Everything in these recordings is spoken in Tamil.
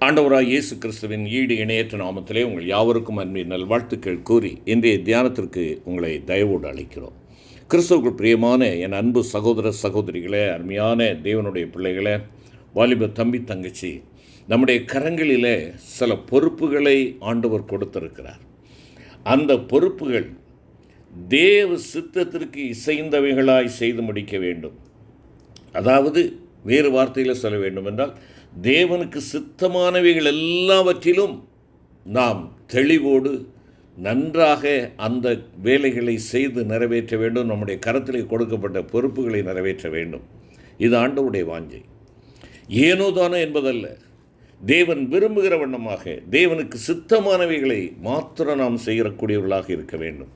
ஆண்டவராய் இயேசு கிறிஸ்துவின் ஈடு இணையற்ற நாமத்திலே உங்கள் யாவருக்கும் அன்பின் நல்வாழ்த்துக்கள் கூறி இன்றைய தியானத்திற்கு உங்களை தயவோடு அளிக்கிறோம். கிறிஸ்துவுக்குள் பிரியமான என் அன்பு சகோதர சகோதரிகளே, அருமையான தேவனுடைய பிள்ளைகளே, வாலிப தம்பி தங்கச்சி, நம்முடைய கரங்களிலே சில பொறுப்புகளை ஆண்டவர் கொடுத்திருக்கிறார். அந்த பொறுப்புகள் தேவ சித்தத்திற்கு இசைந்தவைகளாய் செய்து முடிக்க வேண்டும். அதாவது வேறு வார்த்தையில் சொல்ல வேண்டும் என்றால், தேவனுக்கு சித்தமானவைகள் எல்லாவற்றிலும் நாம் தெளிவோடு நன்றாக அந்த வேலைகளை செய்து நிறைவேற்ற வேண்டும். நம்முடைய கரத்திலே கொடுக்கப்பட்ட பொறுப்புகளை நிறைவேற்ற வேண்டும். இது ஆண்டவருடைய வாஞ்சை. ஏனோதானோ என்பதல்ல, தேவன் விரும்புகிற வண்ணமாக தேவனுக்கு சித்தமானவைகளை மாத்திரம் நாம் செய்யக்கூடியவர்களாக இருக்க வேண்டும்.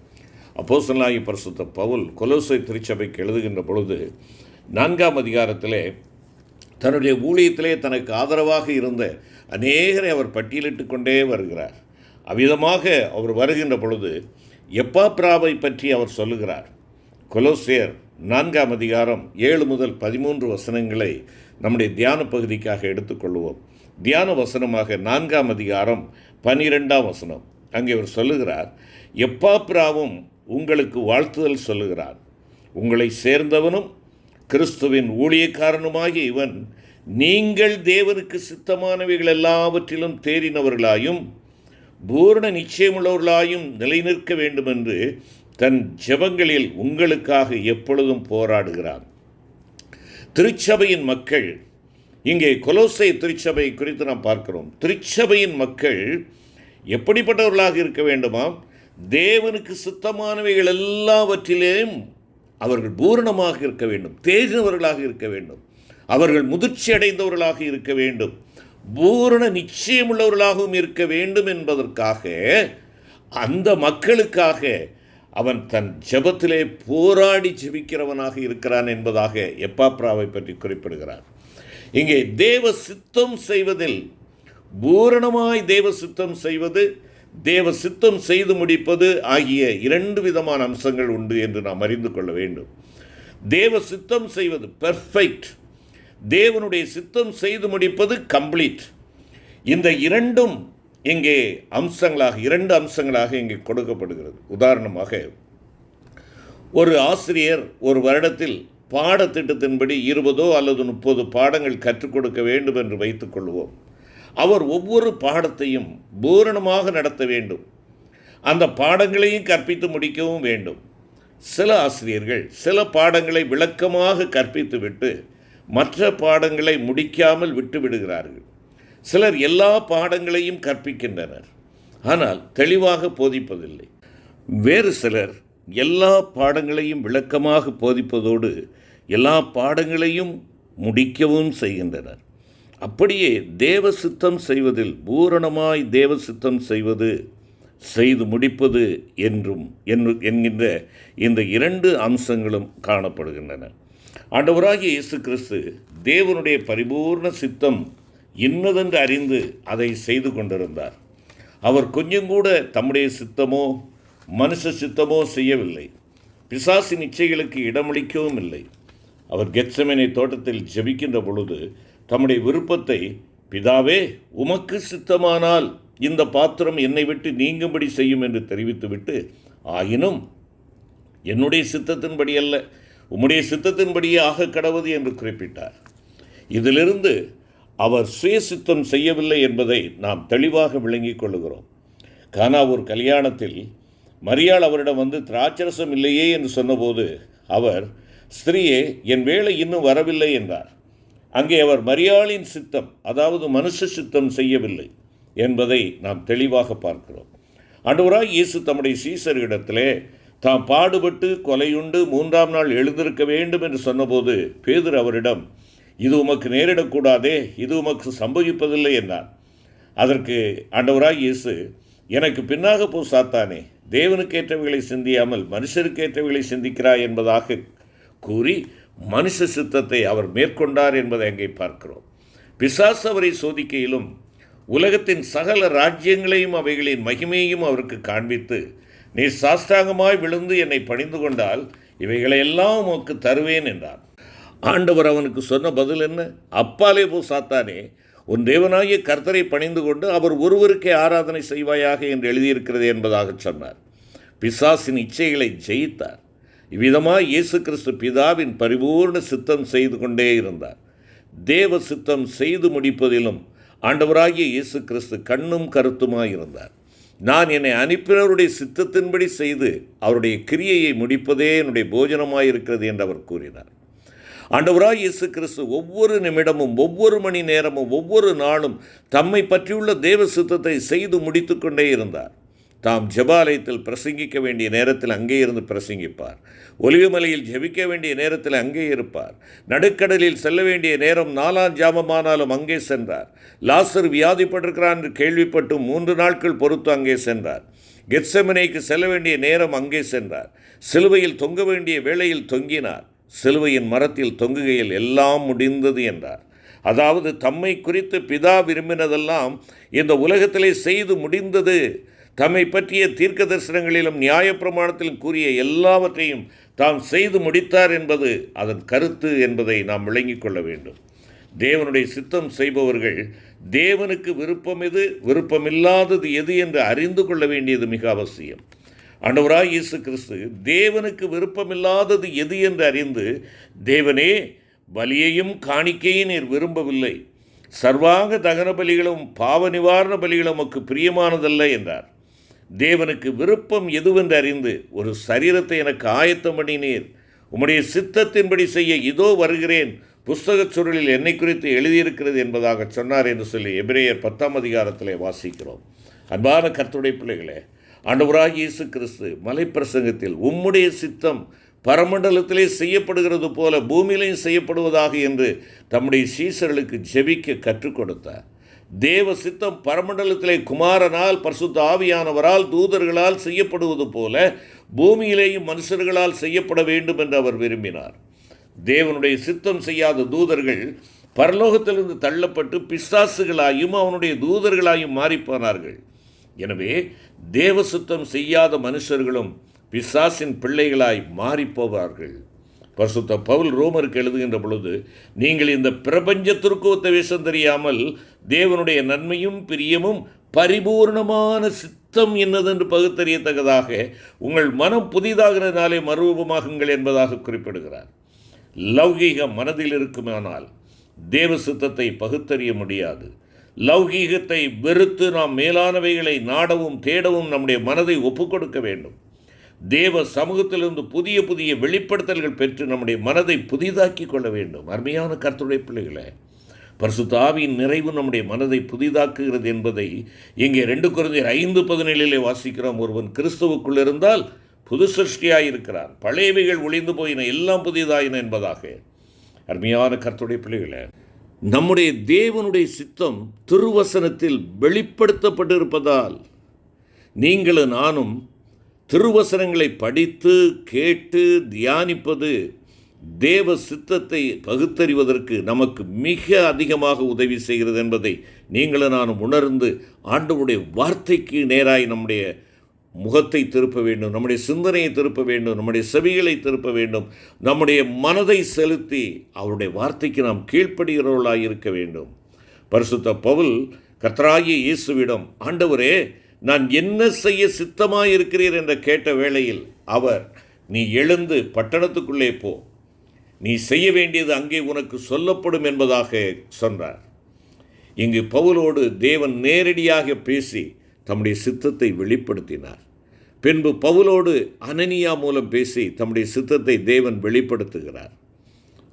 அப்போஸ்தலனாகிய பரிசுத்த பவுல் கொலோசை திருச்சபைக்கு எழுதுகின்ற பொழுது 4ஆம் அதிகாரத்திலே தன்னுடைய ஊழியத்திலே தனக்கு ஆதரவாக இருந்த அநேகரை அவர் பட்டியலிட்டு கொண்டே வருகிறார். அவ்விதமாக அவர் வருகின்ற பொழுது எப்பாப்ராவை பற்றி அவர் சொல்லுகிறார். கொலோசியர் 4ஆம் அதிகாரம் 7 முதல் 13 வசனங்களை நம்முடைய தியான பகுதிக்காக எடுத்துக்கொள்வோம். தியான வசனமாக 4ஆம் அதிகாரம் 12ஆம் வசனம். அங்கே அவர் சொல்லுகிறார், எப்பாப்ராவும் உங்களுக்கு வாழ்த்துதல் சொல்லுகிறார். உங்களை சேர்ந்தவனும் கிறிஸ்துவின் ஊழியக்காரனுமாகிய இவன் நீங்கள் தேவனுக்கு சித்தமானவைகள் எல்லாவற்றிலும் தேறினவர்களாயும் பூரண நிச்சயமுள்ளவர்களாயும் நிலைநிற்க வேண்டுமென்று தன் ஜெபங்களில் உங்களுக்காக எப்பொழுதும் போராடுகிறான். திருச்சபையின் மக்கள், இங்கே கொலோசை திருச்சபை குறித்து நாம் பார்க்கிறோம். திருச்சபையின் மக்கள் எப்படிப்பட்டவர்களாக இருக்க வேண்டுமாம்? தேவனுக்கு சித்தமானவைகள் எல்லாவற்றிலேயும் அவர்கள் பூரணமாக இருக்க வேண்டும், தேறினவர்களாக இருக்க வேண்டும், அவர்கள் முதிர்ச்சி அடைந்தவர்களாக இருக்க வேண்டும், பூரண நிச்சயமுள்ளவர்களாகவும் இருக்க வேண்டும் என்பதற்காக அந்த மக்களுக்காக அவன் தன் ஜெபத்திலே போராடி ஜெபிக்கிறவனாக இருக்கிறான் என்பதாக எப்பாப்ராவை பற்றி குறிப்பிடுகிறார். இங்கே தேவ சித்தம் செய்வதில் பூரணமாய் தேவ சித்தம் செய்வது, தேவ சித்தம் செய்து முடிப்பது ஆகிய 2 விதமான அம்சங்கள் உண்டு என்று நாம் அறிந்து கொள்ள வேண்டும். தேவ சித்தம் செய்வது பெர்ஃபெக்ட், தேவனுடைய சித்தம் செய்து முடிப்பது கம்ப்ளீட். இந்த 2ம் இங்கே அம்சங்களாக 2 அம்சங்களாக இங்கே கொடுக்கப்படுகிறது. உதாரணமாக, ஒரு ஆசிரியர் ஒரு வருடத்தில் பாடத்திட்டத்தின்படி 20 அல்லது 30 பாடங்கள் கற்றுக் கொடுக்க வேண்டும் என்று வைத்துக்கொள்வோம். அவர் ஒவ்வொரு பாடத்தையும் பூரணமாக நடத்த வேண்டும், அந்த பாடங்களையும் கற்பித்து முடிக்கவும் வேண்டும். சில ஆசிரியர்கள் சில பாடங்களை விளக்கமாக கற்பித்துவிட்டு மற்ற பாடங்களை முடிக்காமல் விட்டு விடுகிறார்கள். சிலர் எல்லா பாடங்களையும் கற்பிக்கின்றனர், ஆனால் தெளிவாக போதிப்பதில்லை. வேறு சிலர் எல்லா பாடங்களையும் விளக்கமாக போதிப்பதோடு எல்லா பாடங்களையும் முடிக்கவும் செய்கின்றனர். அப்படியே தேவ சித்தம் செய்வதில் பூரணமாய் தேவ சித்தம் செய்வது, செய்து முடிப்பது என்கின்ற இந்த 2 அம்சங்களும் காணப்படுகின்றன. ஆண்டவராகிய இயேசு கிறிஸ்து தேவனுடைய பரிபூர்ண சித்தம் இன்னதென்று அறிந்து அதை செய்து கொண்டிருந்தார். அவர் கொஞ்சம் கூட தம்முடைய சித்தமோ மனுஷ சித்தமோ செய்யவில்லை. பிசாசின் இச்சைகளுக்கு இடமளிக்கவும் இல்லை. அவர் கெத்செமனே தோட்டத்தில் ஜெபிக்கின்ற பொழுது தம்முடைய விருப்பத்தை, பிதாவே உமக்கு சித்தமானால் இந்த பாத்திரம் என்னை விட்டு நீங்கும்படி செய்யும் என்று தெரிவித்துவிட்டு, ஆயினும் என்னுடைய சித்தத்தின்படி அல்ல, உம்முடைய சித்தத்தின்படியே ஆக கடவது என்று குறிப்பிட்டார். இதிலிருந்து அவர் சுய சித்தம் செய்யவில்லை என்பதை நாம் தெளிவாக விளங்கிக் கொள்ளுகிறோம். கானாவூர் கல்யாணத்தில் மரியாள் அவரிடம் வந்து திராட்சரசம் இல்லையே என்று சொன்னபோது அவர், ஸ்திரீயே, என் வேளை இன்னும் வரவில்லை என்றார். அங்கே அவர் மரியாளின் சித்தம், அதாவது மனுஷ சித்தம் செய்யவில்லை என்பதை நாம் தெளிவாக பார்க்கிறோம். ஆண்டவராய் இயேசு தம்முடைய சீசரிடத்திலே தாம் பாடுபட்டு கொலையுண்டு 3ஆம் நாள் எழுந்திருக்க வேண்டும் என்று சொன்னபோது பேதுரு அவரிடம், இது உமக்கு நேரிடக்கூடாதே, இது உமக்கு சம்பவிப்பதில்லை என்றார். அதற்கு ஆண்டவராய் இயேசு, எனக்கு பின்னாக போ சாத்தானே, தேவனுக்கேற்றவைகளை சிந்தியாமல் மனுஷருக்கேற்றவைகளை சிந்திக்கிறாய் என்பதாக கூறி மனுஷ சித்தத்தை அவர் மேற்கொண்டார் என்பதை அங்கே பார்க்கிறோம். பிசாசு அவரை சோதிக்கையிலும் உலகத்தின் சகல ராஜ்யங்களையும் அவைகளின் மகிமையையும் அவருக்கு காண்பித்து, நீர் சாஷ்டாங்கமாய் விழுந்து என்னை பணிந்து கொண்டால் இவைகளையெல்லாம் உமக்கு தருவேன் என்றார். ஆண்டவர் அவனுக்கு சொன்ன பதில் என்ன? அப்பாலே போ சாத்தானே, உன் தேவனாகிய கர்த்தரை பணிந்து கொண்டு அவர் ஒருவருக்கே ஆராதனை செய்வாயாக என்று எழுதியிருக்கிறது என்பதாக சொன்னார். பிசாசின் இச்சைகளை ஜெயித்தார். இவ்விதமாக இயேசு கிறிஸ்து பிதாவின் பரிபூர்ண சித்தம் செய்து கொண்டே இருந்தார். தேவ சித்தம் செய்து முடிப்பதிலும் ஆண்டவராகிய இயேசு கிறிஸ்து கண்ணும் கருத்துமாயிருந்தார். நான் என்னை அனுப்பினவருடைய சித்தத்தின்படி செய்து அவருடைய கிரியையை முடிப்பதே என்னுடைய போஜனமாயிருக்கிறது என்று அவர் கூறினார். ஆண்டவராய் இயேசு கிறிஸ்து ஒவ்வொரு நிமிடமும், ஒவ்வொரு மணி நேரமும், ஒவ்வொரு நாளும் தம்மை பற்றியுள்ள தேவ சித்தத்தை செய்து முடித்து கொண்டே இருந்தார். தாம் ஜெபாலயத்தில் பிரசங்கிக்க வேண்டிய நேரத்தில் அங்கே இருந்து பிரசங்கிப்பார். ஒலிவமலையில் ஜெபிக்க வேண்டிய நேரத்தில் அங்கே இருப்பார். நடுக்கடலில் செல்ல வேண்டிய நேரம் 4ஆம் ஜாமமானாலும் அங்கே சென்றார். லாசர் வியாதிப்பட்டிருக்கிறான் என்று கேள்விப்பட்டு 3 நாட்கள் பொறுத்து அங்கே சென்றார். கெத்செமனேக்கு செல்ல வேண்டிய நேரம் அங்கே சென்றார். சிலுவையில் தொங்க வேண்டிய வேளையில் தொங்கினார். சிலுவையின் மரத்தில் தொங்குகையில் எல்லாம் முடிந்தது என்றார். அதாவது தம்மை குறித்து பிதா விரும்பினதெல்லாம் இந்த உலகத்திலே செய்து முடிந்தது. தம்மை பற்றிய தீர்க்க தரிசனங்களிலும் நியாயப்பிரமாணத்திலும் கூறிய எல்லாவற்றையும் தாம் செய்து முடித்தார் என்பது அதன் கருத்து என்பதை நாம் விளங்கிக் கொள்ள வேண்டும். தேவனுடைய சித்தம் செய்பவர்கள் தேவனுக்கு விருப்பம் எது, விருப்பமில்லாதது எது என்று அறிந்து கொள்ள வேண்டியது மிக அவசியம். ஆண்டவராய் இயேசு கிறிஸ்து தேவனுக்கு விருப்பமில்லாதது எது என்று அறிந்து, தேவனே, பலியையும் காணிக்கையும் நீர் விரும்பவில்லை, சர்வாங்க தகன பலிகளும் பாவ நிவாரண பலிகளும் உமக்கு பிரியமானதல்ல என்றார். தேவனுக்கு விருப்பம் எதுவென்று அறிந்து, ஒரு சரீரத்தை எனக்கு ஆயத்தம் பண்ணினீர், உம்முடைய சித்தத்தின்படி செய்ய இதோ வருகிறேன், புஸ்தகச் சுருளில் என்னை குறித்து எழுதியிருக்கிறது என்பதாக சொன்னார் என்று சொல்லி எபிரேயர் 10ஆம் அதிகாரத்திலே வாசிக்கிறோம். அன்பான கர்த்தருடைய பிள்ளைகளே, ஆண்டவராகிய இயேசு கிறிஸ்து மலைப்பிரசங்கத்தில் உம்முடைய சித்தம் பரமண்டலத்திலே செய்யப்படுகிறது போல பூமியிலையும் செய்யப்படுவதாக என்று தம்முடைய சீசர்களுக்கு ஜெபிக்க கற்றுக் கொடுத்தார். தேவ சித்தம் பரமண்டலத்திலே குமாரனால், பரிசுத்த ஆவியானவரால், தூதர்களால் செய்யப்படுவது போல பூமியிலேயும் மனுஷர்களால் செய்யப்பட வேண்டும் என்று அவர் விரும்பினார். தேவனுடைய சித்தம் செய்யாத தூதர்கள் பரலோகத்திலிருந்து தள்ளப்பட்டு பிசாசுகளாயும் அவனுடைய தூதர்களாயும் மாறிப்போனார்கள். எனவே தேவ சித்தம் செய்யாத மனுஷர்களும் பிசாசின் பிள்ளைகளாய் மாறிப்போவார்கள். பரிசுத்த பவுல் ரோமருக்கு எழுதுகின்ற பொழுது, நீங்கள் இந்த பிரபஞ்சத்திற்கு ஒத்த வேஷம் தெரியாமல் தேவனுடைய நன்மையும் பிரியமும் பரிபூர்ணமான சித்தம் என்னதென்று பகுத்தறியத்தக்கதாக உங்கள் மனம் புதிதாகிறதுனாலே மறுரூபமாகுங்கள் என்பதாக குறிப்பிடுகிறார். லௌகீகம் மனதில் இருக்குமானால் தேவ சித்தத்தை பகுத்தறிய முடியாது. லௌகீகத்தை வெறுத்து நாம் மேலானவைகளை நாடவும் தேடவும் நம்முடைய மனதை ஒப்புக்கொடுக்க வேண்டும். தேவ சமூகத்திலிருந்து புதிய புதிய வெளிப்படுத்தல்கள் பெற்று நம்முடைய மனதை புதிதாக்கி கொள்ள வேண்டும். அருமையான கர்த்தருடைய பிள்ளைகளே, பரிசுத்த ஆவியின் நிறைவு நம்முடைய மனதை புதிதாக்குகிறது என்பதை இங்கே 2 கொரிந்தியர் 5:17 வாசிக்கிறோம். ஒருவன் கிறிஸ்துவுக்குள் இருந்தால் புது சிருஷ்டியாயிருக்கிறான், பழையவைகள் ஒளிந்து போயின, எல்லாம் புதிதாயின என்பதாக. அருமையான கர்த்தருடைய பிள்ளைகளே, நம்முடைய தேவனுடைய சித்தம் திருவசனத்தில் வெளிப்படுத்தப்பட்டிருப்பதால் நீங்களும் நானும் திருவசனங்களை படித்து கேட்டு தியானிப்பது தேவ சித்தத்தை பகுத்தறிவதற்கு நமக்கு மிக அதிகமாக உதவி செய்கிறது என்பதை நீங்களும் நானும் உணர்ந்து ஆண்டவருடைய வார்த்தைக்கு நேராய் நம்முடைய முகத்தை திருப்ப வேண்டும், நம்முடைய சிந்தனையை திருப்ப வேண்டும், நம்முடைய செவிகளை திருப்ப வேண்டும், நம்முடைய மனதை செலுத்தி அவருடைய வார்த்தைக்கு நாம் கீழ்ப்படுகிறவர்களாக இருக்க வேண்டும். பரிசுத்த பவுல் கர்த்தராகிய இயேசுவிடம், ஆண்டவரே, நான் என்ன செய்ய சித்தமாயிருக்கிறீர் என்ற கேட்ட வேளையில் அவர், நீ எழுந்து பட்டணத்துக்குள்ளே போ, நீ செய்ய வேண்டியது அங்கே உனக்கு சொல்லப்படும் என்பதாக சொன்னார். இங்கு பவுலோடு தேவன் நேரடியாக பேசி தம்முடைய சித்தத்தை வெளிப்படுத்தினார். பின்பு பவுலோடு அனனியா மூலம் பேசி தம்முடைய சித்தத்தை தேவன் வெளிப்படுத்துகிறார்.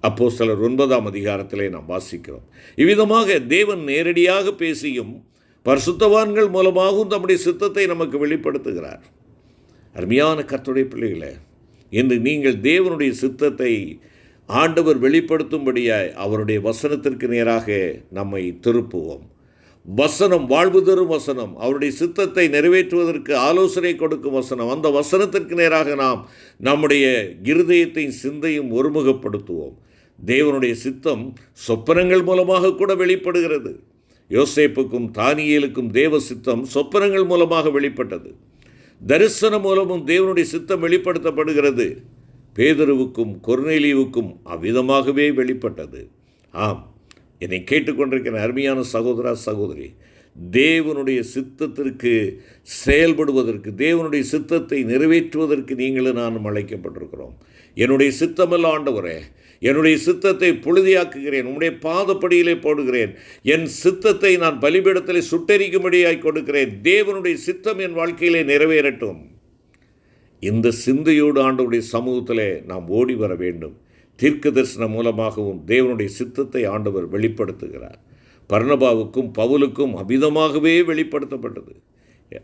அப்போஸ்தலர் 9ஆம் அதிகாரத்திலே நாம் வாசிக்கிறோம். இவ்விதமாக தேவன் நேரடியாக பேசியும் பரிசுத்தவான்கள் மூலமாகவும் தம்முடைய சித்தத்தை நமக்கு வெளிப்படுத்துகிறார். அருமையான கர்த்தருடைய பிள்ளைகளே, இன்று நீங்கள் தேவனுடைய சித்தத்தை ஆண்டவர் வெளிப்படுத்தும்படியாய் அவருடைய வசனத்திற்கு நேராக நம்மை திருப்புவோம். வசனம் வாழ்வு தரும் வசனம், அவருடைய சித்தத்தை நிறைவேற்றுவதற்கு ஆலோசனை கொடுக்கும் வசனம். அந்த வசனத்திற்கு நேராக நாம் நம்முடைய இருதயத்தையும் சிந்தையும் ஒருமுகப்படுத்துவோம். தேவனுடைய சித்தம் சொப்பனங்கள் மூலமாக கூட வெளிப்படுகிறது. யோசேப்புக்கும் தானியேலுக்கும் தேவ சித்தம் சொப்பனங்கள் மூலமாக வெளிப்பட்டது. தரிசனம் மூலமும் தேவனுடைய சித்தம் வெளிப்படுத்தப்படுகிறது. பேதுருவுக்கும் கொர்நேலியுவுக்கும் அவ்விதமாகவே வெளிப்பட்டது. ஆம், என்னை கேட்டுக்கொண்டிருக்கிற அருமையான சகோதரா சகோதரி, தேவனுடைய சித்தத்திற்கு செயல்படுவதற்கு, தேவனுடைய சித்தத்தை நிறைவேற்றுவதற்கு நீங்களும் நானும் அழைக்கப்பட்டிருக்கிறோம். என்னுடைய சித்தமல்ல ஆண்டவரே, என்னுடைய சித்தத்தை புழுதியாக்குகிறேன், உம்முடைய பாதப்படியிலே போடுகிறேன், என் சித்தத்தை நான் பலிபீடத்திலே சுட்டெரிக்கும்படியாய் கொடுக்கிறேன், தேவனுடைய சித்தம் என் வாழ்க்கையிலே நிறைவேறட்டும். இந்த சிந்தையோடு ஆண்டவருடைய சமூகத்திலே நாம் ஓடி வர வேண்டும். தீர்க்க தரிசனம் மூலமாகவும் தேவனுடைய சித்தத்தை ஆண்டவர் வெளிப்படுத்துகிறார். பர்னபாவுக்கும் பவுலுக்கும் அமிதமாகவே வெளிப்படுத்தப்பட்டது.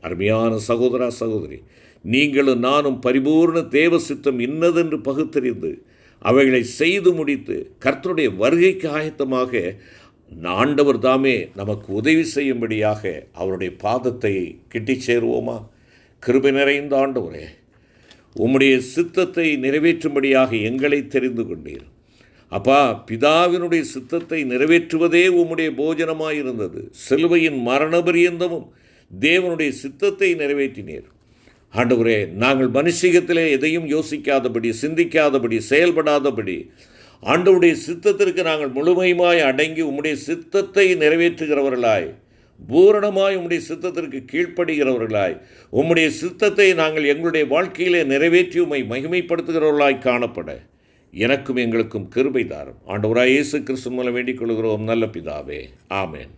அருமையான சகோதரா சகோதரி, நீங்களும் நானும் பரிபூர்ண தேவ சித்தம் இன்னதென்று பகுத்தறிந்து அவைகளை செய்து முடித்து கர்த்தருடைய வருகைக்கு ஆயத்தமாக ஆண்டவர் தாமே நமக்கு உதவி செய்யும்படியாக அவருடைய பாதத்தை கிட்டி சேருவோமா? கிருபை நிறைந்த ஆண்டவரே, உம்முடைய சித்தத்தை நிறைவேற்றும்படியாக எங்களை தெரிந்து கொண்டீர். அப்பா, பிதாவினுடைய சித்தத்தை நிறைவேற்றுவதே உம்முடைய போஜனமாயிருந்தது. சிலுவையின் மரண பரியந்தமும் தேவனுடைய சித்தத்தை நிறைவேற்றினீர். ஆண்டவரே, நாங்கள் மனுஷிகத்திலே எதையும் யோசிக்காதபடி, சிந்திக்காதபடி, செயல்படாதபடி ஆண்டவருடைய சித்தத்திற்கு நாங்கள் முழுமையுமாய் அடங்கி உம்முடைய சித்தத்தை நிறைவேற்றுகிறவர்களாய், பூரணமாய் உம்முடைய சித்தத்திற்கு கீழ்ப்படுகிறவர்களாய், உம்முடைய சித்தத்தை நாங்கள் எங்களுடைய வாழ்க்கையிலே நிறைவேற்றி உம்மை மகிமைப்படுத்துகிறவர்களாய் காணப்பட எனக்கும் எங்களுக்கும் கிருபை தாரும். ஆண்டவராய் இயேசு கிறிஸ்து மூலம் வேண்டிக் கொள்கிறோம் நல்ல பிதாவே. ஆமென்.